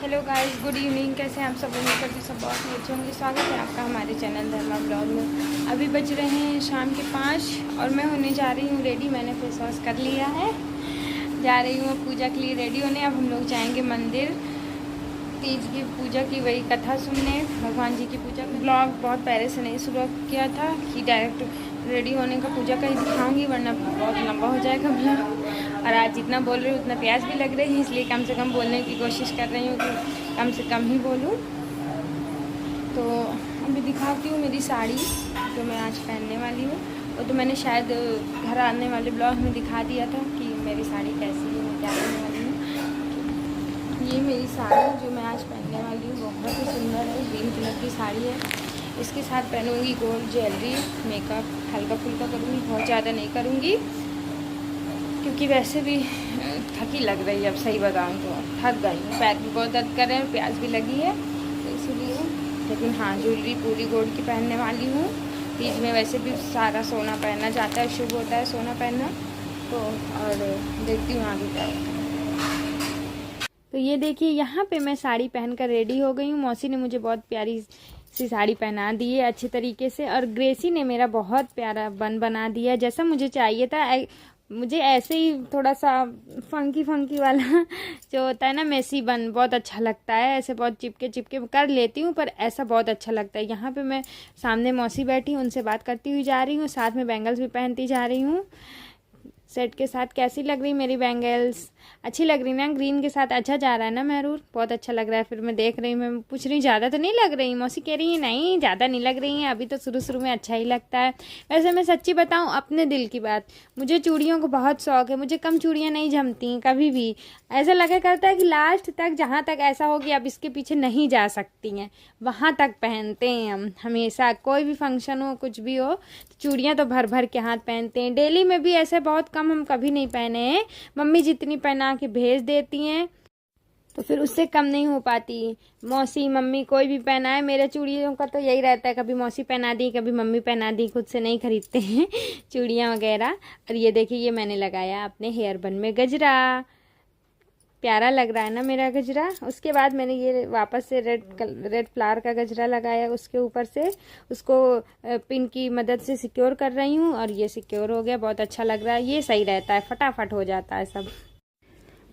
Hello guys, good evening. कैसे हैं आप सब? उम्मीद करती सब बहुत ही अच्छे होंगे। स्वागत है आपका हमारे चैनल धर्मा ब्लॉग में। अभी बज रहे हैं शाम के 5 और मैं होने जा रही हूँ रेडी। मैंने फेस वॉश कर लिया है, जा रही हूँ पूजा के लिए रेडी होने। अब हम लोग जाएंगे मंदिर, तीज की पूजा की वही कथा सुनने, भगवान जी की पूजा। ब्लॉग बहुत पहले से नहीं शुरू किया था कि डायरेक्ट रेडी होने का पूजा का ही दिखाऊंगी, वरना बहुत लंबा हो जाएगा ब्लॉग। और आज जितना बोल रही हूँ उतना प्यास भी लग रही है, इसलिए कम से कम बोलने की कोशिश कर रही हूँ कि कम से कम ही बोलूँ। तो अभी दिखाती हूँ मेरी साड़ी जो मैं आज पहनने वाली हूँ। वो तो मैंने शायद घर आने वाले ब्लॉग में दिखा दिया था कि मेरी साड़ी कैसी है, मैं क्या पहनने वाली हूँ। ये मेरी साड़ी जो मैं आज पहनने वाली हूँ बहुत ही सुंदर है, ग्रीन कलर की साड़ी है। इसके साथ पहनूँगी गोल्ड ज्वेलरी, मेकअप हल्का फुल्का करूँगी, बहुत ज़्यादा नहीं करूँगी क्योंकि वैसे भी थकी लग रही है। अब सही बताऊँ तो थक गई हूँ, पैर भी बहुत दर्द कर रहे हैं, प्यास भी लगी है तो इसलिए। लेकिन हाँ, ज्वेलरी पूरी गोल्ड की पहनने वाली हूँ। तीज में वैसे भी सारा सोना पहनना जाता है, शुभ होता है सोना पहनना। तो और देखती हूँ आगे क्या होता है। तो ये देखिए, यहाँ पे मैं साड़ी पहनकर रेडी हो गई हूँ। मौसी ने मुझे बहुत प्यारी सी साड़ी पहना दी है अच्छे तरीके से, और ग्रेसी ने मेरा बहुत प्यारा बन बना दिया जैसा मुझे चाहिए था। मुझे ऐसे ही थोड़ा सा फंकी फंकी वाला जो होता है ना, मेसी बन बहुत अच्छा लगता है। ऐसे बहुत चिपके चिपके कर लेती हूँ, पर ऐसा बहुत अच्छा लगता है। यहाँ पे मैं सामने मौसी बैठी हूँ, उनसे बात करती हुई जा रही हूँ, साथ में बैंगल्स भी पहनती जा रही हूँ सेट के साथ। कैसी लग रही मेरी बैंगल्स? अच्छी लग रही ना? ग्रीन के साथ अच्छा जा रहा है ना मेहरून? बहुत अच्छा लग रहा है। फिर मैं देख रही हूँ, मैं पूछ रही हूँ ज़्यादा तो नहीं लग रही? मौसी कह रही है नहीं ज़्यादा नहीं लग रही हैं, अभी तो शुरू शुरू में अच्छा ही लगता है। वैसे मैं सच्ची बताऊँ, अपने दिल की बात, मुझे चूड़ियों को बहुत शौक है। मुझे कम चूड़ियाँ नहीं जमती कभी भी। ऐसा लगा करता है कि लास्ट तक, जहाँ तक ऐसा हो कि अब इसके पीछे नहीं जा सकती हैं, वहाँ तक पहनते हैं हम हमेशा। कोई भी फंक्शन हो, कुछ भी हो, चूड़ियाँ तो भर भर के हाथ पहनते हैं। डेली में भी ऐसे बहुत कम हम कभी नहीं पहने हैं। मम्मी जितनी पहना के भेज देती हैं तो फिर उससे कम नहीं हो पाती। मौसी मम्मी कोई भी पहनाए, मेरे चूड़ियों का तो यही रहता है, कभी मौसी पहना दी कभी मम्मी पहना दी। खुद से नहीं खरीदते हैं चूड़ियाँ वगैरह। और ये देखिए, ये मैंने लगाया अपने हेयर बन में गजरा। प्यारा लग रहा है ना मेरा गजरा? उसके बाद मैंने ये वापस से रेड फ्लावर का गजरा लगाया उसके ऊपर से। उसको पिन की मदद से सिक्योर कर रही हूँ और ये सिक्योर हो गया। बहुत अच्छा लग रहा है, ये सही रहता है, फटाफट हो जाता है सब।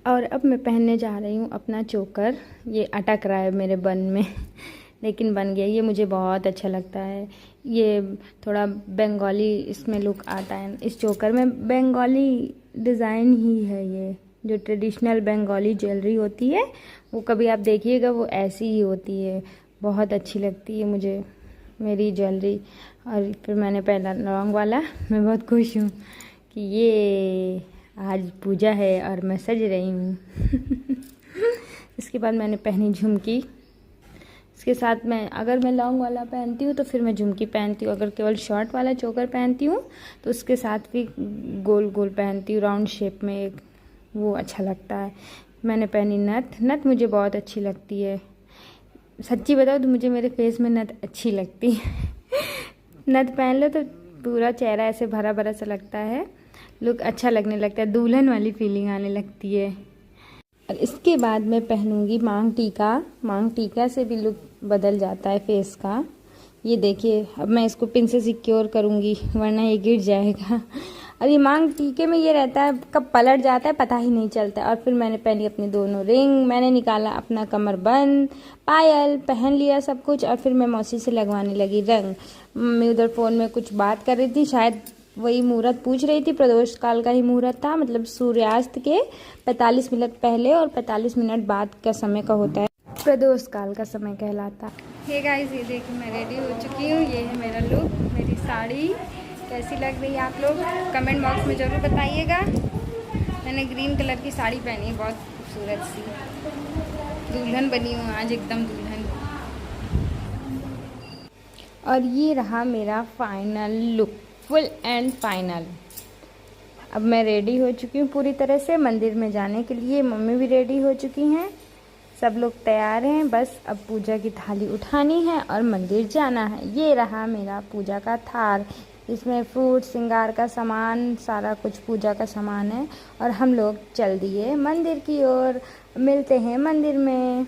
और अब मैं पहनने जा रही हूँ अपना चोकर। ये अटक रहा है मेरे बन में लेकिन बन गया। ये मुझे बहुत अच्छा लगता है। ये थोड़ा बंगाली इसमें लुक आता है इस चोकर में। बंगाली डिज़ाइन ही है ये, जो ट्रेडिशनल बंगाली ज्वेलरी होती है वो कभी आप देखिएगा, वो ऐसी ही होती है। बहुत अच्छी लगती है मुझे मेरी ज्वेलरी। और फिर मैंने पहला लॉन्ग वाला, मैं बहुत खुश हूँ कि ये आज पूजा है और मैं सज रही हूँ इसके बाद मैंने पहनी झुमकी। इसके साथ मैं, अगर मैं लॉन्ग वाला पहनती हूँ तो फिर मैं झुमकी पहनती हूँ। अगर केवल शॉर्ट वाला चोकर पहनती हूँ तो उसके साथ भी गोल गोल पहनती हूँ, राउंड शेप में एक, वो अच्छा लगता है। मैंने पहनी नथ। नथ मुझे बहुत अच्छी लगती है। सच्ची बताओ तो मुझे मेरे फेस में नथ अच्छी लगती है नथ पहन लो तो पूरा चेहरा ऐसे भरा भरा सा लगता है, लुक अच्छा लगने लगता है, दुल्हन वाली फीलिंग आने लगती है। और इसके बाद मैं पहनूंगी मांग टीका। मांग टीका से भी लुक बदल जाता है फेस का। ये देखिए, अब मैं इसको पिन से सिक्योर करूंगी वरना ये गिर जाएगा। और ये मांग टीके में ये रहता है, कब पलट जाता है पता ही नहीं चलता। और फिर मैंने पहनी अपनी दोनों रिंग, मैंने निकाला अपना कमरबंद, पायल पहन लिया सब कुछ। और फिर मैं मौसी से लगवाने लगी रंग। मैं उधर फ़ोन में कुछ बात कर रही थी, शायद वही मुहूर्त पूछ रही थी। प्रदोष काल का ही मुहूर्त था, मतलब सूर्यास्त के 45 मिनट पहले और 45 मिनट बाद का समय का होता है, प्रदोष काल का समय कहलाता। हे गाइस, ये देखिए मैं रेडी हो चुकी हूँ। ये है मेरा लुक, मेरी साड़ी कैसी लग रही है आप लोग कमेंट बॉक्स में ज़रूर बताइएगा। मैंने ग्रीन कलर की साड़ी पहनी है, बहुत खूबसूरत सी, दुल्हन बनी हूँ आज, एकदम दुल्हन। और ये रहा मेरा final look, full and final. अब मैं रेडी हो चुकी हूँ पूरी तरह से मंदिर में जाने के लिए। मम्मी भी रेडी हो चुकी हैं, सब लोग तैयार हैं। बस अब पूजा की थाली उठानी है और मंदिर जाना है। ये रहा मेरा पूजा का थाल, इसमें फ्रूट, श्रृंगार का सामान, सारा कुछ पूजा का सामान है। और हम लोग चल दिए मंदिर की ओर। मिलते हैं मंदिर में।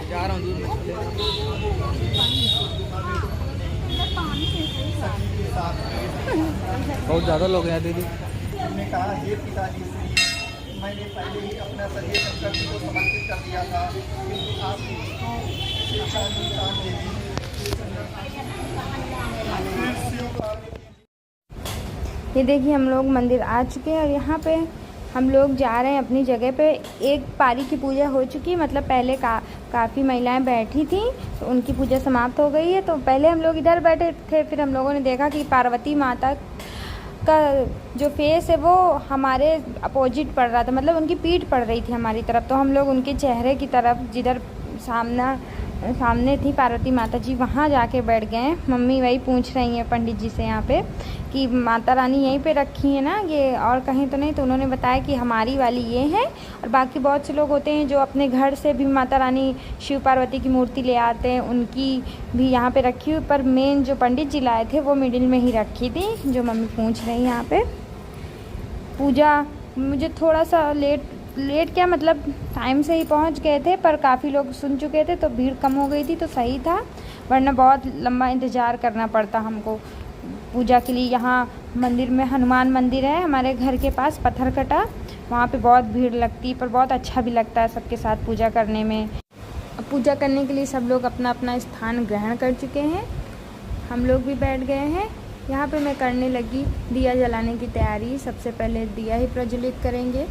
जा रहा हूँ दूध में छोले। बहुत ज़्यादा लोग हैं दीदी। हमने कहा हे पिताजी श्री, मैंने पहले ही अपना शरीर शंकर जी को समर्पित कर दिया था, किंतु आप मुझको शेषाद्रि दान दे दी। ये देखिए हम लोग मंदिर आ चुके हैं और यहाँ पे हम लोग जा रहे हैं अपनी जगह पे। एक पारी की पूजा हो चुकी, मतलब पहले काफ़ी महिलाएं बैठी थी तो उनकी पूजा समाप्त हो गई है। तो पहले हम लोग इधर बैठे थे, फिर हम लोगों ने देखा कि पार्वती माता का जो फेस है वो हमारे अपोजिट पड़ रहा था, मतलब उनकी पीठ पड़ रही थी हमारी तरफ। तो हम लोग उनके चेहरे की तरफ, जिधर सामने थी पार्वती माता जी, वहाँ जाके बैठ गए। मम्मी वही पूछ रही हैं पंडित जी से यहाँ पे कि माता रानी यहीं पे रखी है ना, ये और कहीं तो नहीं। तो उन्होंने बताया कि हमारी वाली ये है, और बाकी बहुत से लोग होते हैं जो अपने घर से भी माता रानी शिव पार्वती की मूर्ति ले आते हैं, उनकी भी यहाँ पे रखी हुई। पर मेन जो पंडित जी लाए थे वो मिडिल में ही रखी थी, जो मम्मी पूछ रही हैं यहाँ पे। पूजा मुझे थोड़ा सा लेट क्या, मतलब टाइम से ही पहुंच गए थे, पर काफ़ी लोग सुन चुके थे तो भीड़ कम हो गई थी तो सही था, वरना बहुत लंबा इंतज़ार करना पड़ता हमको पूजा के लिए। यहाँ मंदिर में हनुमान मंदिर है हमारे घर के पास, पत्थरकटा, वहाँ पे बहुत भीड़ लगती है, पर बहुत अच्छा भी लगता है सबके साथ पूजा करने में। पूजा करने के लिए सब लोग अपना अपना स्थान ग्रहण कर चुके हैं, हम लोग भी बैठ गए हैं। यहाँ पे मैं करने लगी दिया जलाने की तैयारी। सबसे पहले दिया ही प्रज्वलित करेंगे।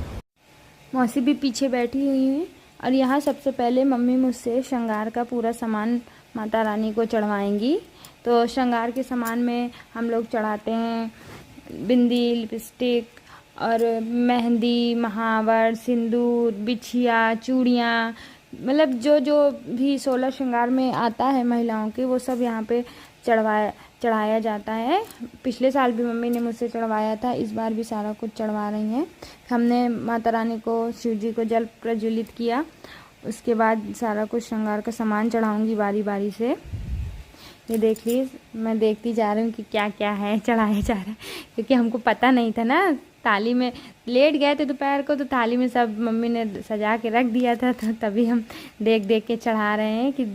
मौसी भी पीछे बैठी हुई हैं और यहाँ सबसे पहले मम्मी मुझसे श्रृंगार का पूरा सामान माता रानी को चढ़वाएंगी। तो श्रृंगार के सामान में हम लोग चढ़ाते हैं बिंदी, लिपस्टिक और मेहंदी, महावर, सिंदूर, बिछिया, चूड़ियाँ, मतलब जो जो भी 16 श्रृंगार में आता है महिलाओं के, वो सब यहाँ पे चढ़ाया जाता है। पिछले साल भी मम्मी ने मुझसे चढ़वाया था, इस बार भी सारा कुछ चढ़वा रही हैं। हमने माता रानी को, शिव जी को जल प्रज्वलित किया, उसके बाद सारा कुछ श्रृंगार का सामान चढ़ाऊंगी बारी बारी से। ये देख लीजिए, मैं देखती जा रही हूँ कि क्या क्या है चढ़ाया जा रहा है, क्योंकि हमको पता नहीं था ना। थाली में लेट गए थे दोपहर को, तो थाली में सब मम्मी ने सजा के रख दिया था, तो तभी हम देख देख के चढ़ा रहे हैं कि।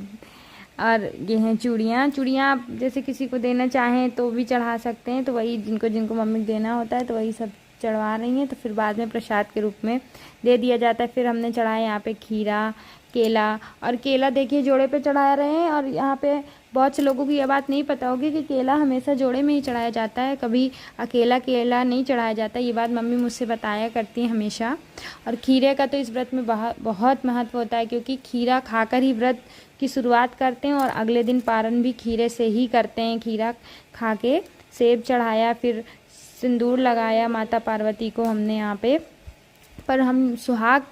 और ये हैं चूड़ियाँ आप जैसे किसी को देना चाहें तो भी चढ़ा सकते हैं, तो वही जिनको मम्मी को देना होता है तो वही सब चढ़वा रही हैं। तो फिर बाद में प्रसाद के रूप में दे दिया जाता है। फिर हमने चढ़ाया यहाँ पे खीरा, केला, और केला देखिए जोड़े पे चढ़ा रहे हैं। और यहाँ पे बहुत से लोगों को ये बात नहीं पता होगी कि केला हमेशा जोड़े में ही चढ़ाया जाता है, कभी अकेला केला नहीं चढ़ाया जाता। ये बात मम्मी मुझसे बताया करती हैं हमेशा। और खीरे का तो इस व्रत में बहुत महत्व होता है, क्योंकि खीरा खाकर ही व्रत की शुरुआत करते हैं और अगले दिन पारण भी खीरे से ही करते हैं। खीरा खा के सेब चढ़ाया, फिर सिंदूर लगाया माता पार्वती को हमने यहाँ पे। पर हम सुहाग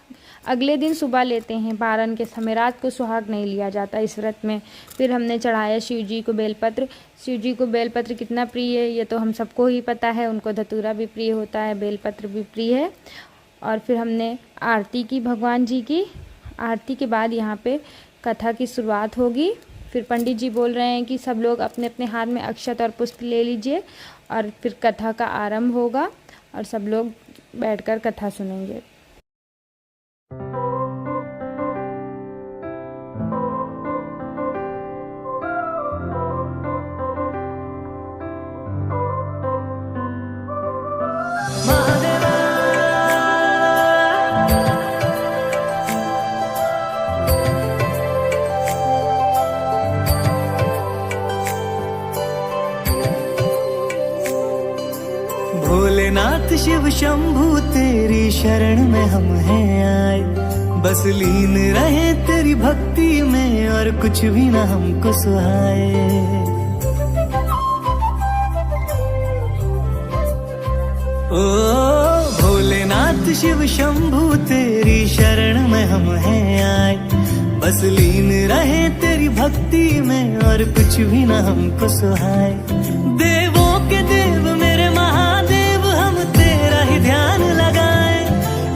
अगले दिन सुबह लेते हैं, पारण के समय, रात को सुहाग नहीं लिया जाता इस व्रत में। फिर हमने चढ़ाया शिव जी को बेलपत्र। शिव जी को बेलपत्र कितना प्रिय है ये तो हम सबको ही पता है, उनको धतूरा भी प्रिय होता है, बेलपत्र भी प्रिय है। और फिर हमने आरती की भगवान जी की। आरती के बाद यहाँ पे कथा की शुरुआत होगी। फिर पंडित जी बोल रहे हैं कि सब लोग अपने अपने हाथ में अक्षत और पुष्प ले लीजिए, और फिर कथा का आरंभ होगा और सब लोग बैठकर कथा सुनेंगे। भोलेनाथ शिव शंभू तेरी शरण में हम हैं आए, बस लीन रहे तेरी भक्ति में और कुछ भी ना हमको सुहाए। ओ भोलेनाथ शिव शंभू तेरी शरण में हम हैं आए, बस लीन रहे तेरी भक्ति में और कुछ भी ना हमको सुहाए। देवों के देव मेरे महादेव हम तेरा ही ध्यान लगाए,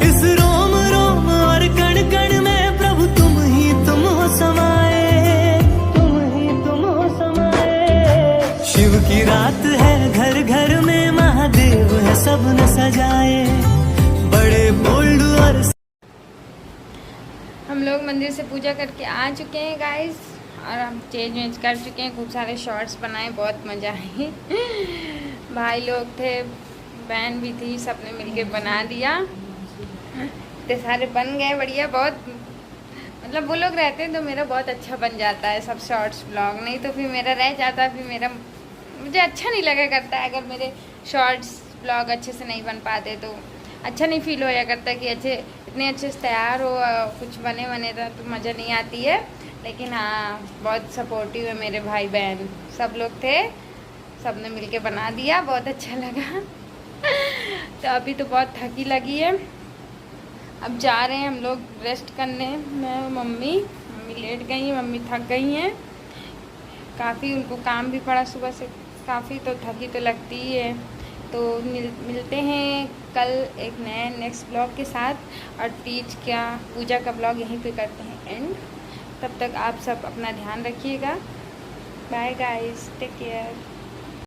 इस रोम रोम और कण कण में प्रभु तुम हो समाए, तुम हो समाए। शिव की रात है घर घर में, महादेव है सब न सजाए, बड़े बोल्ड और हम लोग मंदिर से पूजा करके आ चुके हैं गाइस, और हम चेंज वेंज कर चुके हैं। खूब सारे शॉर्ट्स बनाए, बहुत मज़ा आई। भाई लोग थे, बहन भी थी, सबने मिलके बना दिया। इतने सारे बन गए, बढ़िया। बहुत मतलब वो लोग रहते हैं तो मेरा बहुत अच्छा बन जाता है सब शॉर्ट्स ब्लॉग, नहीं तो फिर मेरा रह जाता है। फिर मेरा मुझे अच्छा नहीं लगा करता है अगर मेरे शॉर्ट्स ब्लॉग अच्छे से नहीं बन पाते, तो अच्छा नहीं फील होया करता कि अच्छे इतने अच्छे से तैयार हो, कुछ बने बने तो मज़ा नहीं आती है। लेकिन हाँ, बहुत सपोर्टिव है मेरे भाई बहन, सब लोग थे, सब ने मिल बना दिया, बहुत अच्छा लगा। तो अभी तो बहुत थकी लगी है, अब जा रहे हैं हम लोग रेस्ट करने। मैं मम्मी लेट गई हैं, मम्मी थक गई हैं काफ़ी, उनको काम भी पड़ा सुबह से काफ़ी, तो थकी तो लगती ही है। तो मिलते हैं कल एक नए नेक्स्ट ब्लॉग के साथ, और तीज का पूजा का ब्लॉग यहीं पे करते हैं एंड। तब तक आप सब अपना ध्यान रखिएगा। Bye guys, take care.